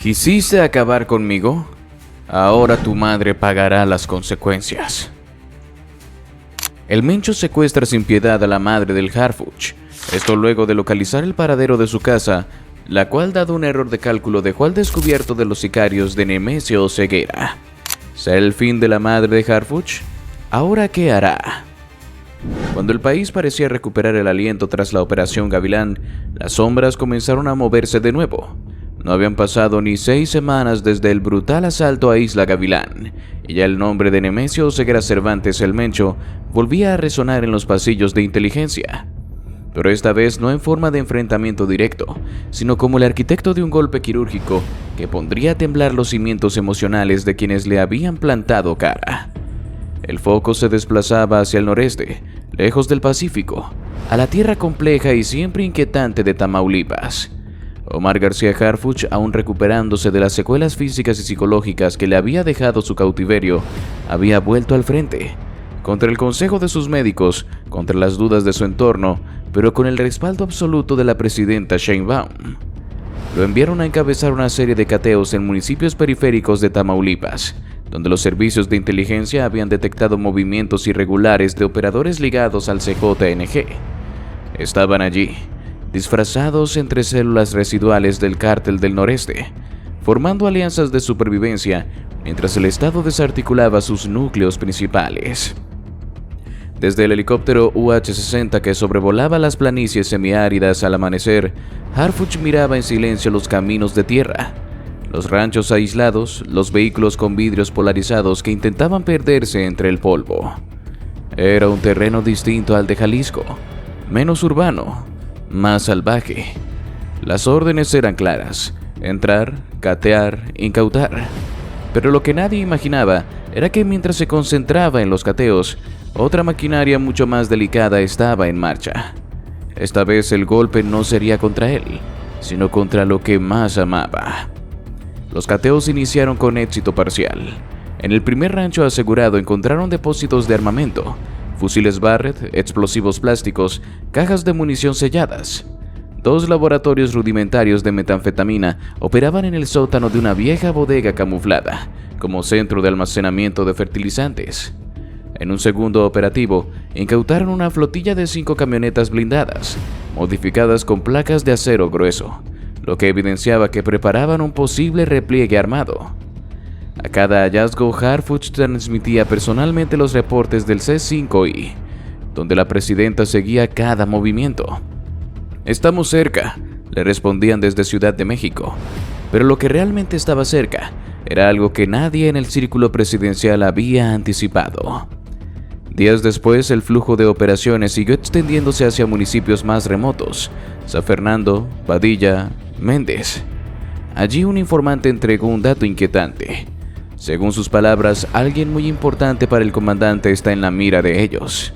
¿Quisiste acabar conmigo? Ahora tu madre pagará las consecuencias. El Mencho secuestra sin piedad a la madre del Harfuch. Esto luego de localizar el paradero de su casa, la cual, dado un error de cálculo, dejó al descubierto de los sicarios de Nemesio Ceguera. ¿Será el fin de la madre de Harfuch? ¿Ahora qué hará? Cuando el país parecía recuperar el aliento tras la Operación Gavilán, las sombras comenzaron a moverse de nuevo. No habían pasado ni 6 semanas desde el brutal asalto a Isla Gavilán, y ya el nombre de Nemesio Ceguera Cervantes el Mencho volvía a resonar en los pasillos de inteligencia. Pero esta vez no en forma de enfrentamiento directo, sino como el arquitecto de un golpe quirúrgico que pondría a temblar los cimientos emocionales de quienes le habían plantado cara. El foco se desplazaba hacia el noreste, lejos del Pacífico, a la tierra compleja y siempre inquietante de Tamaulipas. Omar García Harfuch, aún recuperándose de las secuelas físicas y psicológicas que le había dejado su cautiverio, había vuelto al frente, contra el consejo de sus médicos, contra las dudas de su entorno, pero con el respaldo absoluto de la presidenta Sheinbaum. Lo enviaron a encabezar una serie de cateos en municipios periféricos de Tamaulipas, donde los servicios de inteligencia habían detectado movimientos irregulares de operadores ligados al CJNG. Estaban allí, disfrazados entre células residuales del Cártel del Noreste, formando alianzas de supervivencia mientras el Estado desarticulaba sus núcleos principales. Desde el helicóptero UH-60 que sobrevolaba las planicies semiáridas al amanecer, Harfuch miraba en silencio los caminos de tierra, los ranchos aislados, los vehículos con vidrios polarizados que intentaban perderse entre el polvo. Era un terreno distinto al de Jalisco, menos urbano, más salvaje. Las órdenes eran claras: entrar, catear, incautar. Pero lo que nadie imaginaba era que mientras se concentraba en los cateos, otra maquinaria mucho más delicada estaba en marcha. Esta vez el golpe no sería contra él, sino contra lo que más amaba. Los cateos iniciaron con éxito parcial. En el primer rancho asegurado encontraron depósitos de armamento, fusiles Barrett, explosivos plásticos, cajas de munición selladas. 2 laboratorios rudimentarios de metanfetamina operaban en el sótano de una vieja bodega camuflada como centro de almacenamiento de fertilizantes. En un segundo operativo, incautaron una flotilla de 5 camionetas blindadas, modificadas con placas de acero grueso, lo que evidenciaba que preparaban un posible repliegue armado. A cada hallazgo, Harfuch transmitía personalmente los reportes del C5I, donde la presidenta seguía cada movimiento. «Estamos cerca», le respondían desde Ciudad de México, pero lo que realmente estaba cerca era algo que nadie en el círculo presidencial había anticipado. Días después, el flujo de operaciones siguió extendiéndose hacia municipios más remotos: San Fernando, Padilla, Méndez. Allí un informante entregó un dato inquietante. Según sus palabras, alguien muy importante para el comandante está en la mira de ellos.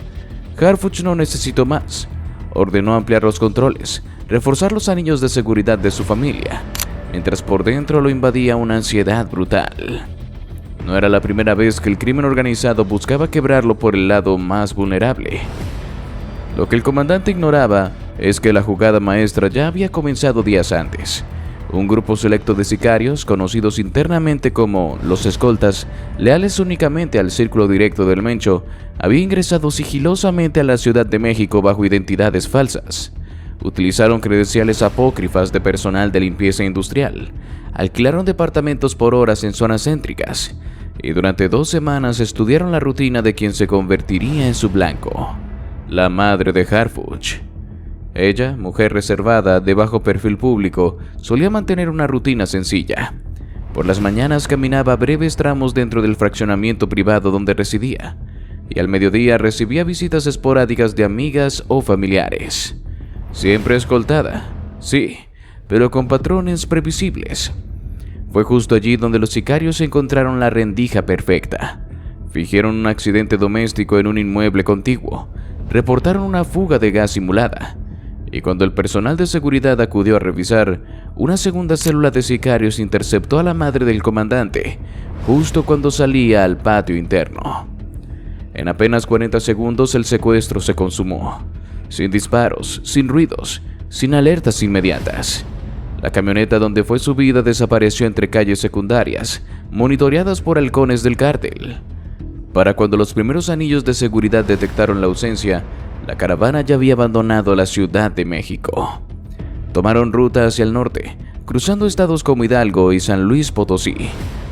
Harfuch no necesitó más. Ordenó ampliar los controles, reforzar los anillos de seguridad de su familia, mientras por dentro lo invadía una ansiedad brutal. No era la primera vez que el crimen organizado buscaba quebrarlo por el lado más vulnerable. Lo que el comandante ignoraba es que la jugada maestra ya había comenzado días antes. Un grupo selecto de sicarios, conocidos internamente como los escoltas, leales únicamente al círculo directo del Mencho, había ingresado sigilosamente a la Ciudad de México bajo identidades falsas. Utilizaron credenciales apócrifas de personal de limpieza industrial, alquilaron departamentos por horas en zonas céntricas, y durante 2 semanas estudiaron la rutina de quien se convertiría en su blanco: la madre de Harfuch. Ella, mujer reservada, de bajo perfil público, solía mantener una rutina sencilla. Por las mañanas caminaba breves tramos dentro del fraccionamiento privado donde residía, y al mediodía recibía visitas esporádicas de amigas o familiares. Siempre escoltada, sí, pero con patrones previsibles. Fue justo allí donde los sicarios encontraron la rendija perfecta. Fingieron un accidente doméstico en un inmueble contiguo, reportaron una fuga de gas simulada, y cuando el personal de seguridad acudió a revisar, una segunda célula de sicarios interceptó a la madre del comandante justo cuando salía al patio interno. En apenas 40 segundos el secuestro se consumó, sin disparos, sin ruidos, sin alertas inmediatas. La camioneta donde fue subida desapareció entre calles secundarias, monitoreadas por halcones del cártel. Para cuando los primeros anillos de seguridad detectaron la ausencia, la caravana ya había abandonado la Ciudad de México. Tomaron ruta hacia el norte, cruzando estados como Hidalgo y San Luis Potosí,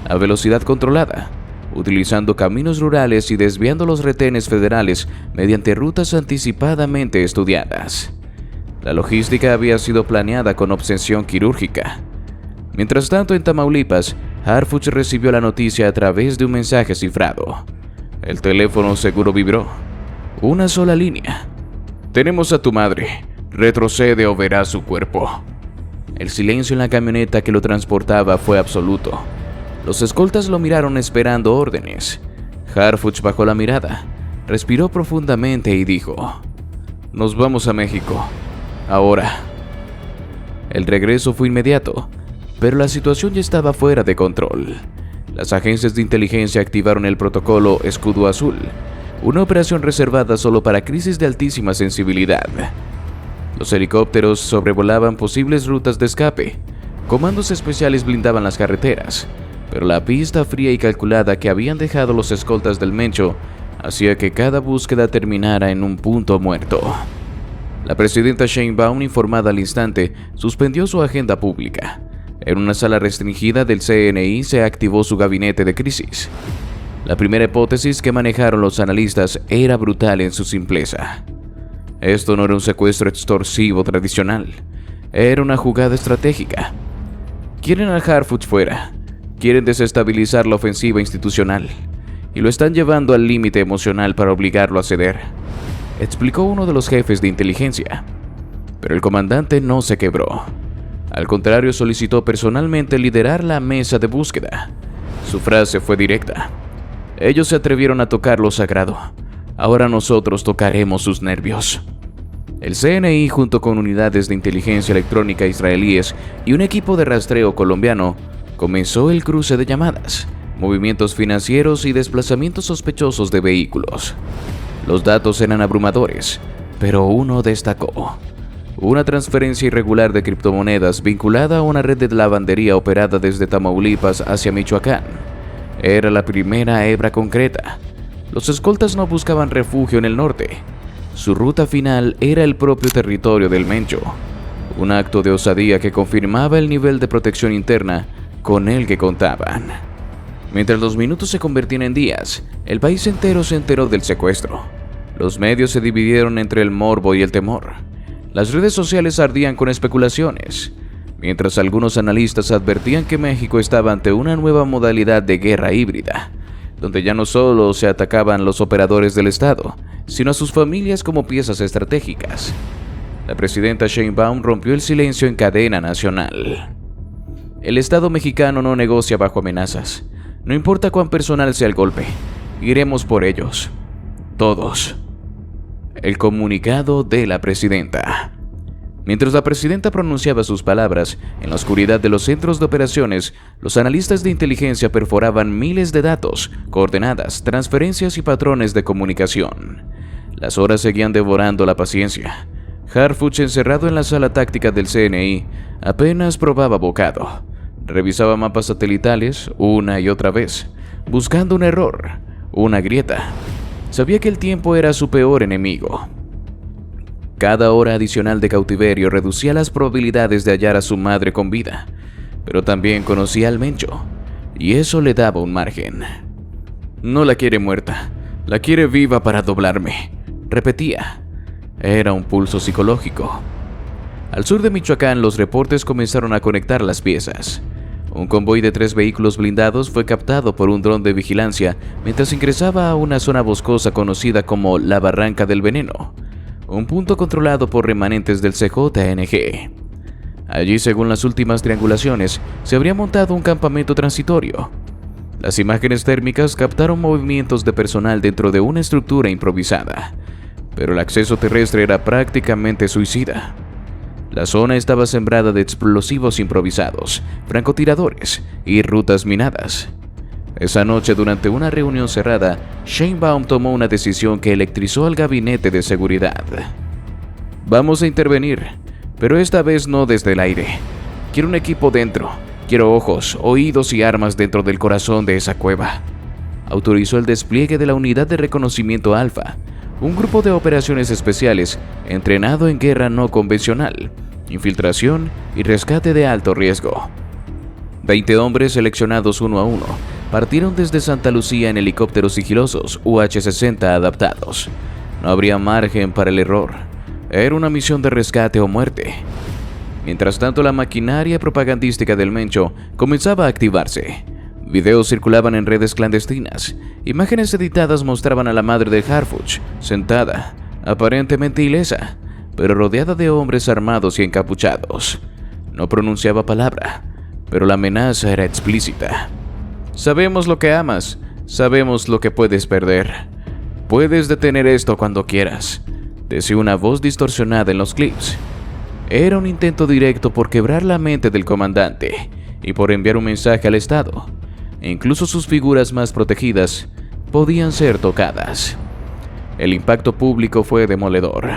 a velocidad controlada, utilizando caminos rurales y desviando los retenes federales mediante rutas anticipadamente estudiadas. La logística había sido planeada con obsesión quirúrgica. Mientras tanto, en Tamaulipas, Harfuch recibió la noticia a través de un mensaje cifrado. El teléfono seguro vibró. Una sola línea. «Tenemos a tu madre. Retrocede o verás su cuerpo». El silencio en la camioneta que lo transportaba fue absoluto. Los escoltas lo miraron esperando órdenes. Harfuch bajó la mirada, respiró profundamente y dijo: «Nos vamos a México. Ahora». El regreso fue inmediato, pero la situación ya estaba fuera de control. Las agencias de inteligencia activaron el protocolo Escudo Azul, una operación reservada solo para crisis de altísima sensibilidad. Los helicópteros sobrevolaban posibles rutas de escape, comandos especiales blindaban las carreteras, pero la pista fría y calculada que habían dejado los escoltas del Mencho hacía que cada búsqueda terminara en un punto muerto. La presidenta Sheinbaum, informada al instante, suspendió su agenda pública. En una sala restringida del CNI se activó su gabinete de crisis. La primera hipótesis que manejaron los analistas era brutal en su simpleza. Esto no era un secuestro extorsivo tradicional, era una jugada estratégica. Quieren a Harfuch fuera, quieren desestabilizar la ofensiva institucional, y lo están llevando al límite emocional para obligarlo a ceder, explicó uno de los jefes de inteligencia. Pero el comandante no se quebró. Al contrario, solicitó personalmente liderar la mesa de búsqueda. Su frase fue directa: «Ellos se atrevieron a tocar lo sagrado. Ahora nosotros tocaremos sus nervios». El CNI, junto con unidades de inteligencia electrónica israelíes y un equipo de rastreo colombiano, comenzó el cruce de llamadas, movimientos financieros y desplazamientos sospechosos de vehículos. Los datos eran abrumadores, pero uno destacó: una transferencia irregular de criptomonedas vinculada a una red de lavandería operada desde Tamaulipas hacia Michoacán. Era la primera hebra concreta. Los escoltas no buscaban refugio en el norte. Su ruta final era el propio territorio del Mencho, un acto de osadía que confirmaba el nivel de protección interna con el que contaban. Mientras los minutos se convertían en días, el país entero se enteró del secuestro. Los medios se dividieron entre el morbo y el temor. Las redes sociales ardían con especulaciones, mientras algunos analistas advertían que México estaba ante una nueva modalidad de guerra híbrida, donde ya no solo se atacaban los operadores del Estado, sino a sus familias como piezas estratégicas. La presidenta Sheinbaum rompió el silencio en cadena nacional. El Estado mexicano no negocia bajo amenazas. No importa cuán personal sea el golpe, iremos por ellos. Todos. El comunicado de la presidenta. Mientras la presidenta pronunciaba sus palabras, en la oscuridad de los centros de operaciones, los analistas de inteligencia perforaban miles de datos, coordenadas, transferencias y patrones de comunicación. Las horas seguían devorando la paciencia. Harfuch, encerrado en la sala táctica del CNI, apenas probaba bocado. Revisaba mapas satelitales una y otra vez, buscando un error, una grieta. Sabía que el tiempo era su peor enemigo. Cada hora adicional de cautiverio reducía las probabilidades de hallar a su madre con vida, pero también conocía al Mencho, y eso le daba un margen. «No la quiere muerta, la quiere viva para doblarme», repetía. Era un pulso psicológico. Al sur de Michoacán, los reportes comenzaron a conectar las piezas. Un convoy de 3 vehículos blindados fue captado por un dron de vigilancia mientras ingresaba a una zona boscosa conocida como la Barranca del Veneno, un punto controlado por remanentes del CJNG. Allí, según las últimas triangulaciones, se habría montado un campamento transitorio. Las imágenes térmicas captaron movimientos de personal dentro de una estructura improvisada, pero el acceso terrestre era prácticamente suicida. La zona estaba sembrada de explosivos improvisados, francotiradores y rutas minadas. Esa noche, durante una reunión cerrada, Sheinbaum tomó una decisión que electrizó al gabinete de seguridad. «Vamos a intervenir, pero esta vez no desde el aire. Quiero un equipo dentro. Quiero ojos, oídos y armas dentro del corazón de esa cueva. Autorizó el despliegue de la Unidad de Reconocimiento Alfa, un grupo de operaciones especiales entrenado en guerra no convencional, infiltración y rescate de alto riesgo. 20 hombres seleccionados uno a uno partieron desde Santa Lucía en helicópteros sigilosos UH-60 adaptados. No habría margen para el error. Era una misión de rescate o muerte. Mientras tanto, la maquinaria propagandística del Mencho comenzaba a activarse. Videos circulaban en redes clandestinas. Imágenes editadas mostraban a la madre de Harfuch, sentada, aparentemente ilesa, pero rodeada de hombres armados y encapuchados. No pronunciaba palabra, pero la amenaza era explícita. Sabemos lo que amas, sabemos lo que puedes perder. Puedes detener esto cuando quieras, decía una voz distorsionada en los clips. Era un intento directo por quebrar la mente del comandante y por enviar un mensaje al Estado. Incluso sus figuras más protegidas podían ser tocadas. El impacto público fue demoledor.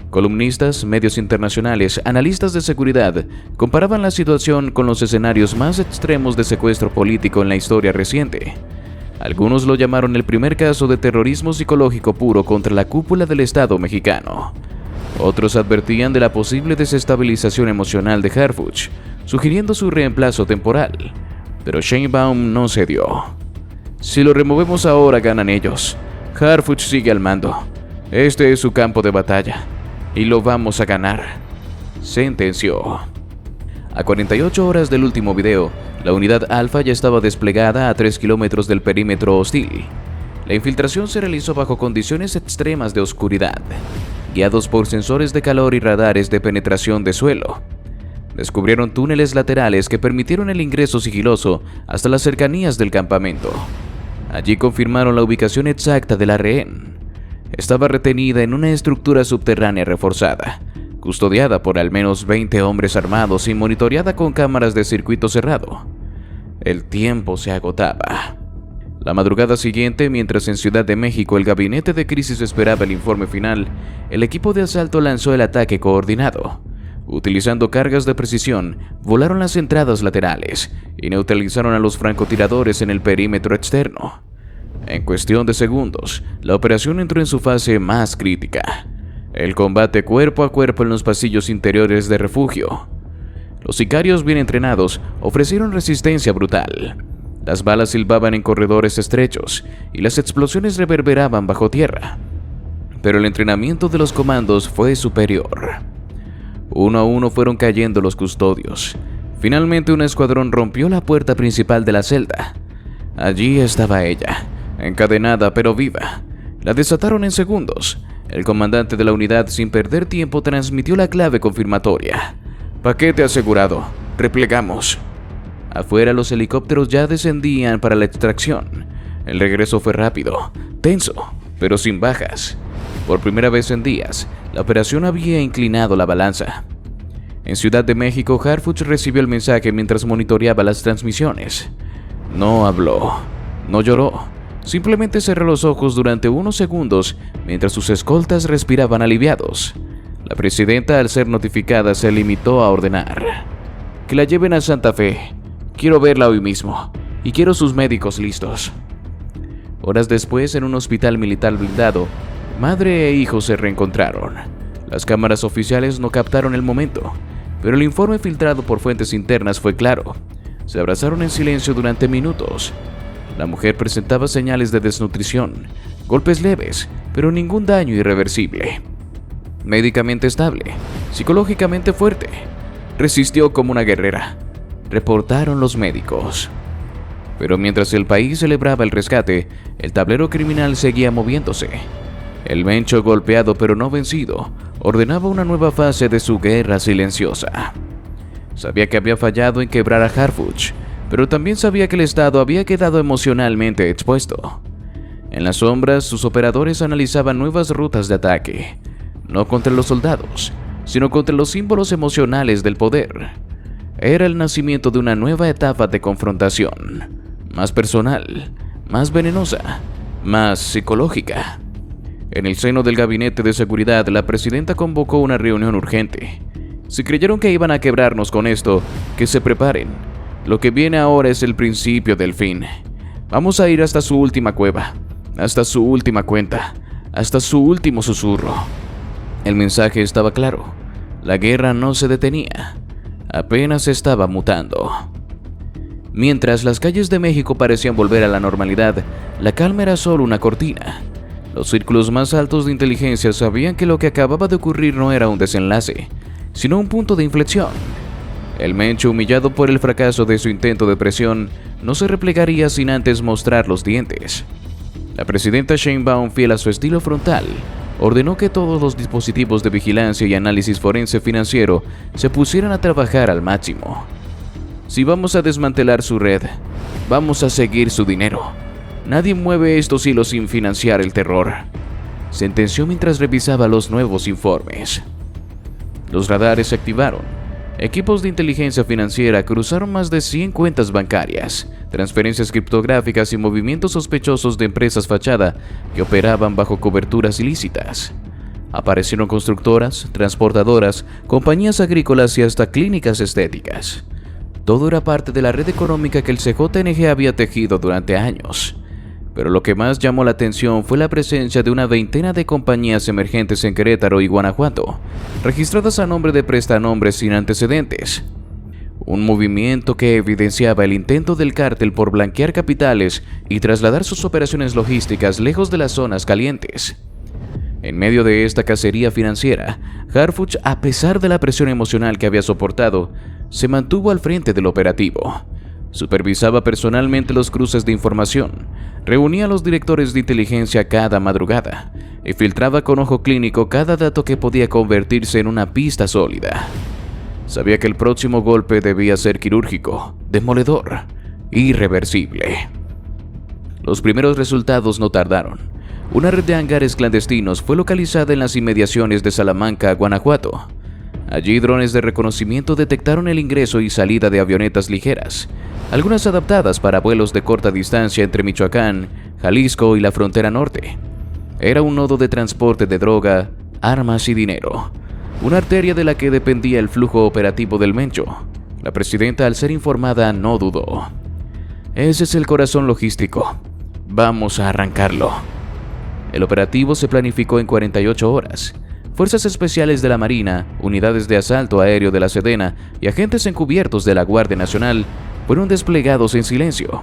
Columnistas, medios internacionales, analistas de seguridad comparaban la situación con los escenarios más extremos de secuestro político en la historia reciente. Algunos lo llamaron el primer caso de terrorismo psicológico puro contra la cúpula del Estado mexicano. Otros advertían de la posible desestabilización emocional de Harfuch, sugiriendo su reemplazo temporal. Pero Sheinbaum no cedió. Si lo removemos ahora, ganan ellos. Harfuch sigue al mando. Este es su campo de batalla. Y lo vamos a ganar, sentenció. A 48 horas del último video, la unidad Alfa ya estaba desplegada a 3 kilómetros del perímetro hostil. La infiltración se realizó bajo condiciones extremas de oscuridad, guiados por sensores de calor y radares de penetración de suelo. Descubrieron túneles laterales que permitieron el ingreso sigiloso hasta las cercanías del campamento. Allí confirmaron la ubicación exacta de la rehén. Estaba retenida en una estructura subterránea reforzada, custodiada por al menos 20 hombres armados y monitoreada con cámaras de circuito cerrado. El tiempo se agotaba. La madrugada siguiente, mientras en Ciudad de México el gabinete de crisis esperaba el informe final, el equipo de asalto lanzó el ataque coordinado. Utilizando cargas de precisión, volaron las entradas laterales y neutralizaron a los francotiradores en el perímetro externo. En cuestión de segundos, la operación entró en su fase más crítica. El combate cuerpo a cuerpo en los pasillos interiores de refugio. Los sicarios bien entrenados ofrecieron resistencia brutal. Las balas silbaban en corredores estrechos y las explosiones reverberaban bajo tierra. Pero el entrenamiento de los comandos fue superior. Uno a uno fueron cayendo los custodios. Finalmente un escuadrón rompió la puerta principal de la celda. Allí estaba ella, encadenada pero viva. La desataron en segundos. El comandante de la unidad, sin perder tiempo, transmitió la clave confirmatoria. Paquete asegurado. Replegamos. Afuera los helicópteros ya descendían para la extracción. El regreso fue rápido, tenso, pero sin bajas. Por primera vez en días, la operación había inclinado la balanza. En Ciudad de México, Harfuch recibió el mensaje mientras monitoreaba las transmisiones. No habló, no lloró. Simplemente cerró los ojos durante unos segundos mientras sus escoltas respiraban aliviados. La presidenta, al ser notificada, se limitó a ordenar: que la lleven a Santa Fe. Quiero verla hoy mismo, y quiero sus médicos listos. Horas después, en un hospital militar blindado, madre e hijo se reencontraron. Las cámaras oficiales no captaron el momento, pero el informe filtrado por fuentes internas fue claro. Se abrazaron en silencio durante minutos. La mujer presentaba señales de desnutrición, golpes leves, pero ningún daño irreversible. Médicamente estable, psicológicamente fuerte. Resistió como una guerrera, reportaron los médicos. Pero mientras el país celebraba el rescate, el tablero criminal seguía moviéndose. El Mencho, golpeado pero no vencido, ordenaba una nueva fase de su guerra silenciosa. Sabía que había fallado en quebrar a Harfuch, pero también sabía que el Estado había quedado emocionalmente expuesto. En las sombras, sus operadores analizaban nuevas rutas de ataque, no contra los soldados, sino contra los símbolos emocionales del poder. Era el nacimiento de una nueva etapa de confrontación, más personal, más venenosa, más psicológica. En el seno del gabinete de seguridad, la presidenta convocó una reunión urgente. Si creyeron que iban a quebrarnos con esto, que se preparen. Lo que viene ahora es el principio del fin. Vamos a ir hasta su última cueva, hasta su última cuenta, hasta su último susurro. El mensaje estaba claro. La guerra no se detenía. Apenas estaba mutando. Mientras las calles de México parecían volver a la normalidad, la calma era solo una cortina. Los círculos más altos de inteligencia sabían que lo que acababa de ocurrir no era un desenlace, sino un punto de inflexión. El Mencho, humillado por el fracaso de su intento de presión, no se replegaría sin antes mostrar los dientes. La presidenta Sheinbaum, fiel a su estilo frontal, ordenó que todos los dispositivos de vigilancia y análisis forense financiero se pusieran a trabajar al máximo. Si vamos a desmantelar su red, vamos a seguir su dinero. Nadie mueve estos hilos sin financiar el terror, sentenció mientras revisaba los nuevos informes. Los radares se activaron. Equipos de inteligencia financiera cruzaron más de 100 cuentas bancarias, transferencias criptográficas y movimientos sospechosos de empresas fachada que operaban bajo coberturas ilícitas. Aparecieron constructoras, transportadoras, compañías agrícolas y hasta clínicas estéticas. Todo era parte de la red económica que el CJNG había tejido durante años. Pero lo que más llamó la atención fue la presencia de una veintena de compañías emergentes en Querétaro y Guanajuato, registradas a nombre de prestanombres sin antecedentes. Un movimiento que evidenciaba el intento del cártel por blanquear capitales y trasladar sus operaciones logísticas lejos de las zonas calientes. En medio de esta cacería financiera, Harfuch, a pesar de la presión emocional que había soportado, se mantuvo al frente del operativo. Supervisaba personalmente los cruces de información, reunía a los directores de inteligencia cada madrugada y filtraba con ojo clínico cada dato que podía convertirse en una pista sólida. Sabía que el próximo golpe debía ser quirúrgico, demoledor, irreversible. Los primeros resultados no tardaron. Una red de hangares clandestinos fue localizada en las inmediaciones de Salamanca, Guanajuato. Allí drones de reconocimiento detectaron el ingreso y salida de avionetas ligeras, algunas adaptadas para vuelos de corta distancia entre Michoacán, Jalisco y la frontera norte. Era un nodo de transporte de droga, armas y dinero, una arteria de la que dependía el flujo operativo del Mencho. La presidenta, al ser informada, no dudó. Ese es el corazón logístico. Vamos a arrancarlo. El operativo se planificó en 48 horas. Fuerzas especiales de la Marina, unidades de asalto aéreo de la Sedena y agentes encubiertos de la Guardia Nacional fueron desplegados en silencio.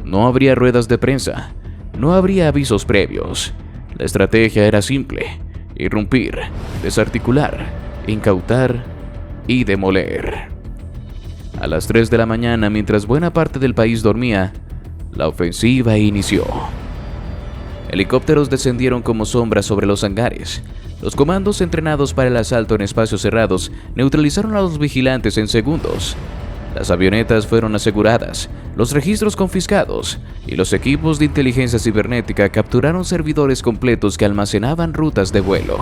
No habría ruedas de prensa, no habría avisos previos. La estrategia era simple: irrumpir, desarticular, incautar y demoler. A las 3 de la mañana, mientras buena parte del país dormía, la ofensiva inició. Helicópteros descendieron como sombras sobre los hangares. Los comandos entrenados para el asalto en espacios cerrados neutralizaron a los vigilantes en segundos. Las avionetas fueron aseguradas, los registros confiscados y los equipos de inteligencia cibernética capturaron servidores completos que almacenaban rutas de vuelo,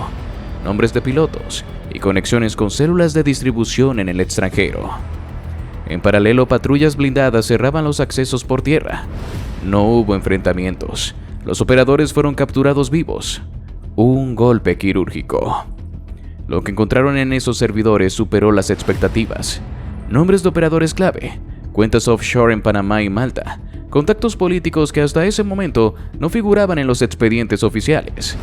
nombres de pilotos y conexiones con células de distribución en el extranjero. En paralelo, patrullas blindadas cerraban los accesos por tierra. No hubo enfrentamientos. Los operadores fueron capturados vivos. Un golpe quirúrgico. Lo que encontraron en esos servidores superó las expectativas. Nombres de operadores clave, cuentas offshore en Panamá y Malta, contactos políticos que hasta ese momento no figuraban en los expedientes oficiales.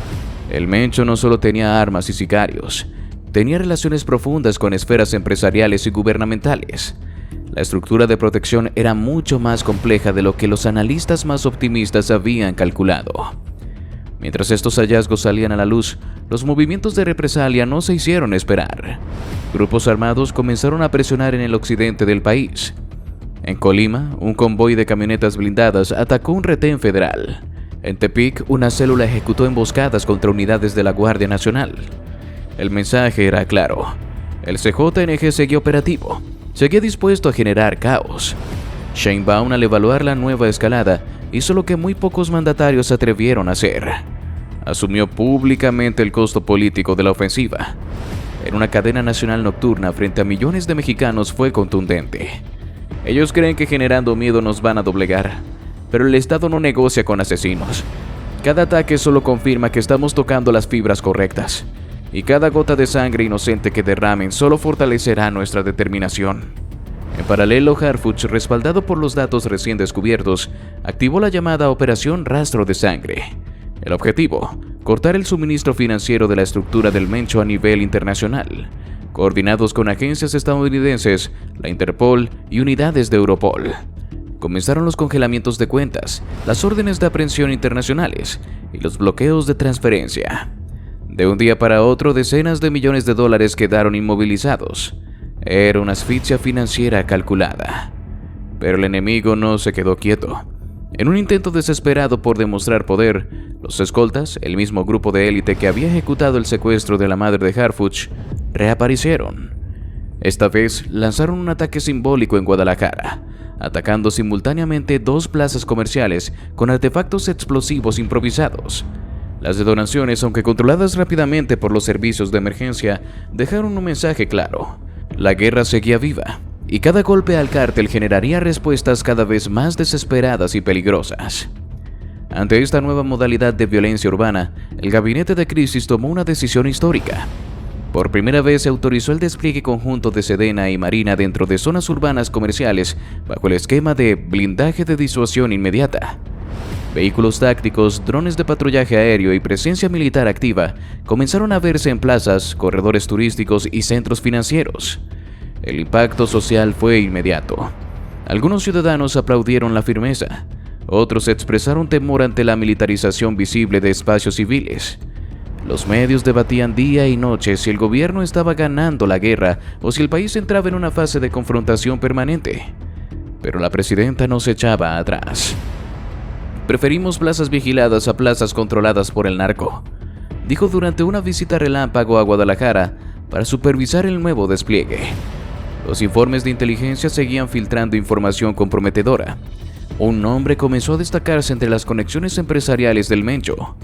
El Mencho no solo tenía armas y sicarios, tenía relaciones profundas con esferas empresariales y gubernamentales. La estructura de protección era mucho más compleja de lo que los analistas más optimistas habían calculado. Mientras estos hallazgos salían a la luz, los movimientos de represalia no se hicieron esperar. Grupos armados comenzaron a presionar en el occidente del país. En Colima, un convoy de camionetas blindadas atacó un retén federal. En Tepic, una célula ejecutó emboscadas contra unidades de la Guardia Nacional. El mensaje era claro. El CJNG seguía operativo. Seguía dispuesto a generar caos. Sheinbaum, al evaluar la nueva escalada, hizo lo que muy pocos mandatarios se atrevieron a hacer. Asumió públicamente el costo político de la ofensiva. En una cadena nacional nocturna frente a millones de mexicanos fue contundente. Ellos creen que generando miedo nos van a doblegar, pero el Estado no negocia con asesinos. Cada ataque solo confirma que estamos tocando las fibras correctas. y cada gota de sangre inocente que derramen solo fortalecerá nuestra determinación. En paralelo, Harfuch, respaldado por los datos recién descubiertos, activó la llamada Operación Rastro de Sangre. El objetivo: cortar el suministro financiero de la estructura del Mencho a nivel internacional, coordinados con agencias estadounidenses, la Interpol y unidades de Europol. Comenzaron los congelamientos de cuentas, las órdenes de aprehensión internacionales y los bloqueos de transferencia. De un día para otro, decenas de millones de dólares quedaron inmovilizados. Era una asfixia financiera calculada. Pero el enemigo no se quedó quieto. En un intento desesperado por demostrar poder, los escoltas, el mismo grupo de élite que había ejecutado el secuestro de la madre de Harfuch, reaparecieron. Esta vez lanzaron un ataque simbólico en Guadalajara, atacando simultáneamente 2 plazas comerciales con artefactos explosivos improvisados. Las detonaciones, aunque controladas rápidamente por los servicios de emergencia, dejaron un mensaje claro: la guerra seguía viva, y cada golpe al cártel generaría respuestas cada vez más desesperadas y peligrosas. Ante esta nueva modalidad de violencia urbana, el gabinete de crisis tomó una decisión histórica. Por primera vez se autorizó el despliegue conjunto de Sedena y Marina dentro de zonas urbanas comerciales bajo el esquema de blindaje de disuasión inmediata. Vehículos tácticos, drones de patrullaje aéreo y presencia militar activa comenzaron a verse en plazas, corredores turísticos y centros financieros. El impacto social fue inmediato. Algunos ciudadanos aplaudieron la firmeza, otros expresaron temor ante la militarización visible de espacios civiles. Los medios debatían día y noche si el gobierno estaba ganando la guerra o si el país entraba en una fase de confrontación permanente. Pero la presidenta no se echaba atrás. Preferimos plazas vigiladas a plazas controladas por el narco, dijo durante una visita relámpago a Guadalajara para supervisar el nuevo despliegue. Los informes de inteligencia seguían filtrando información comprometedora. Un nombre comenzó a destacarse entre las conexiones empresariales del Mencho: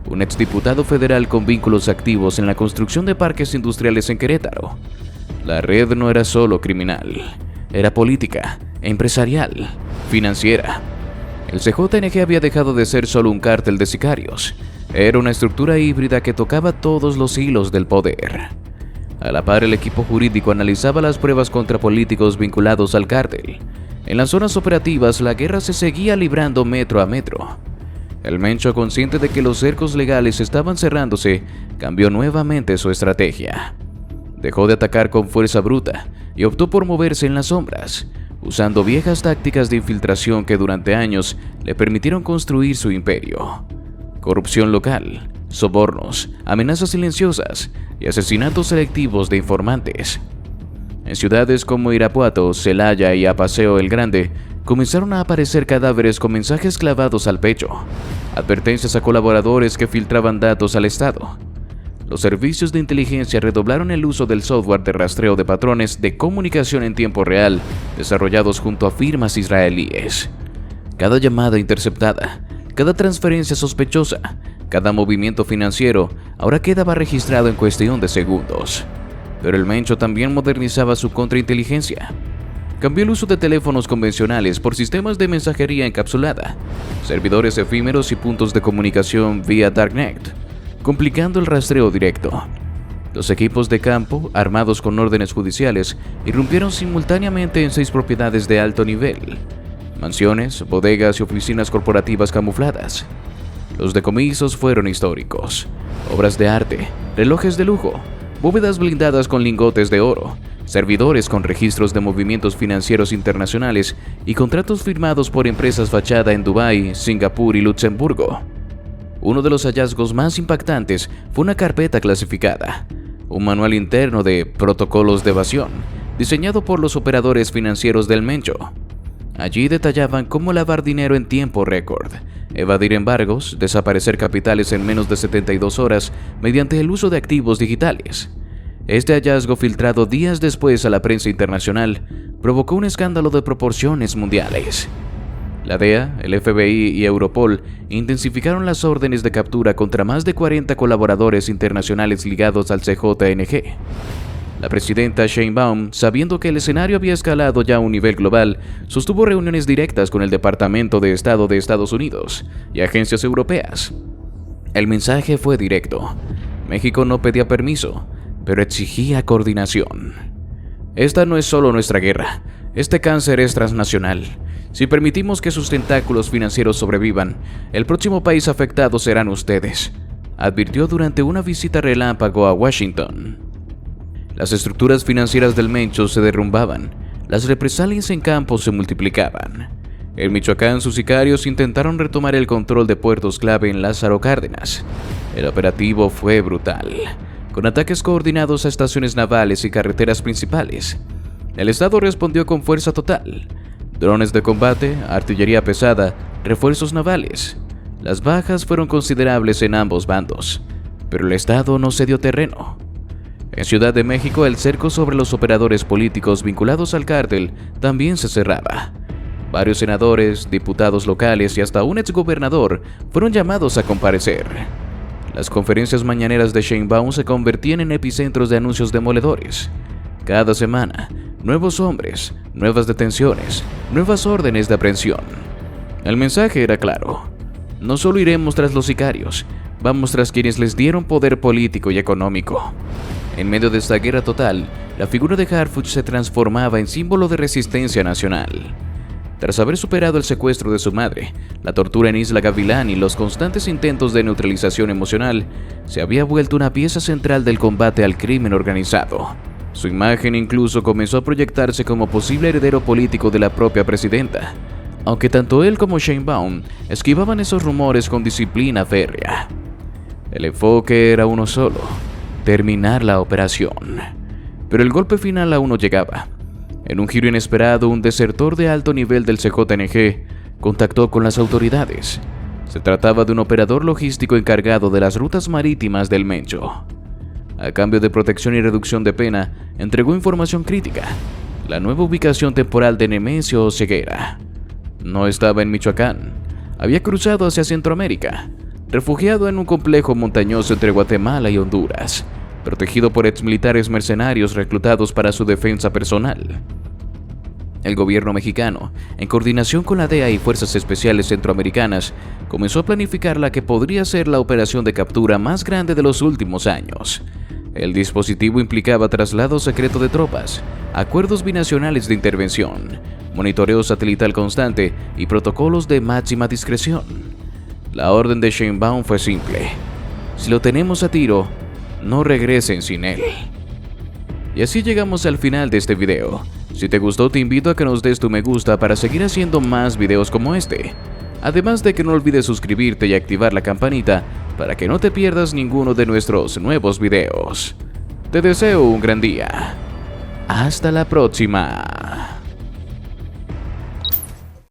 un exdiputado federal con vínculos activos en la construcción de parques industriales en Querétaro. La red no era solo criminal, era política, empresarial, financiera. El CJNG había dejado de ser solo un cártel de sicarios. Era una estructura híbrida que tocaba todos los hilos del poder. A la par, el equipo jurídico analizaba las pruebas contra políticos vinculados al cártel. En las zonas operativas, la guerra se seguía librando metro a metro. El Mencho, consciente de que los cercos legales estaban cerrándose, cambió nuevamente su estrategia. Dejó de atacar con fuerza bruta y optó por moverse en las sombras, usando viejas tácticas de infiltración que durante años le permitieron construir su imperio. Corrupción local, sobornos, amenazas silenciosas y asesinatos selectivos de informantes. En ciudades como Irapuato, Celaya y Apaseo el Grande, comenzaron a aparecer cadáveres con mensajes clavados al pecho, advertencias a colaboradores que filtraban datos al Estado. Los servicios de inteligencia redoblaron el uso del software de rastreo de patrones de comunicación en tiempo real, desarrollados junto a firmas israelíes. Cada llamada interceptada, cada transferencia sospechosa, cada movimiento financiero ahora quedaba registrado en cuestión de segundos. Pero el Mencho también modernizaba su contrainteligencia. Cambió el uso de teléfonos convencionales por sistemas de mensajería encapsulada, servidores efímeros y puntos de comunicación vía Darknet, complicando el rastreo directo. Los equipos de campo, armados con órdenes judiciales, irrumpieron simultáneamente en 6 propiedades de alto nivel: mansiones, bodegas y oficinas corporativas camufladas. Los decomisos fueron históricos: obras de arte, relojes de lujo, bóvedas blindadas con lingotes de oro, servidores con registros de movimientos financieros internacionales y contratos firmados por empresas fachada en Dubái, Singapur y Luxemburgo. Uno de los hallazgos más impactantes fue una carpeta clasificada, un manual interno de protocolos de evasión, diseñado por los operadores financieros del Mencho. Allí detallaban cómo lavar dinero en tiempo récord, evadir embargos, desaparecer capitales en menos de 72 horas mediante el uso de activos digitales. Este hallazgo, filtrado días después a la prensa internacional, provocó un escándalo de proporciones mundiales. La DEA, el FBI y Europol intensificaron las órdenes de captura contra más de 40 colaboradores internacionales ligados al CJNG. La presidenta Sheinbaum, sabiendo que el escenario había escalado ya a un nivel global, sostuvo reuniones directas con el Departamento de Estado de Estados Unidos y agencias europeas. El mensaje fue directo: México no pedía permiso, pero exigía coordinación. Esta no es solo nuestra guerra, este cáncer es transnacional. Si permitimos que sus tentáculos financieros sobrevivan, el próximo país afectado serán ustedes, advirtió durante una visita relámpago a Washington. Las estructuras financieras del Mencho se derrumbaban, las represalias en campo se multiplicaban. En Michoacán, sus sicarios intentaron retomar el control de puertos clave en Lázaro Cárdenas. El operativo fue brutal, con ataques coordinados a estaciones navales y carreteras principales. El Estado respondió con fuerza total: drones de combate, artillería pesada, refuerzos navales. Las bajas fueron considerables en ambos bandos, pero el Estado no cedió terreno. En Ciudad de México, el cerco sobre los operadores políticos vinculados al cártel también se cerraba. Varios senadores, diputados locales y hasta un exgobernador fueron llamados a comparecer. Las conferencias mañaneras de Sheinbaum se convertían en epicentros de anuncios demoledores. Cada semana, nuevos hombres, nuevas detenciones, nuevas órdenes de aprehensión. El mensaje era claro: no solo iremos tras los sicarios, vamos tras quienes les dieron poder político y económico. En medio de esta guerra total, la figura de Harfuch se transformaba en símbolo de resistencia nacional. Tras haber superado el secuestro de su madre, la tortura en Isla Gavilán y los constantes intentos de neutralización emocional, se había vuelto una pieza central del combate al crimen organizado. Su imagen incluso comenzó a proyectarse como posible heredero político de la propia presidenta, aunque tanto él como Sheinbaum esquivaban esos rumores con disciplina férrea. El enfoque era uno solo: terminar la operación. Pero el golpe final aún no llegaba. En un giro inesperado, un desertor de alto nivel del CJNG contactó con las autoridades. Se trataba de un operador logístico encargado de las rutas marítimas del Mencho. A cambio de protección y reducción de pena, entregó información crítica: la nueva ubicación temporal de Nemesio Oseguera. No estaba en Michoacán, había cruzado hacia Centroamérica, refugiado en un complejo montañoso entre Guatemala y Honduras, protegido por exmilitares mercenarios reclutados para su defensa personal. El gobierno mexicano, en coordinación con la DEA y fuerzas especiales centroamericanas, comenzó a planificar la que podría ser la operación de captura más grande de los últimos años. El dispositivo implicaba traslado secreto de tropas, acuerdos binacionales de intervención, monitoreo satelital constante y protocolos de máxima discreción. La orden de Sheinbaum fue simple: si lo tenemos a tiro, no regresen sin él. Y así llegamos al final de este video. Si te gustó, te invito a que nos des tu me gusta para seguir haciendo más videos como este. Además de que no olvides suscribirte y activar la campanita para que no te pierdas ninguno de nuestros nuevos videos. Te deseo un gran día. Hasta la próxima.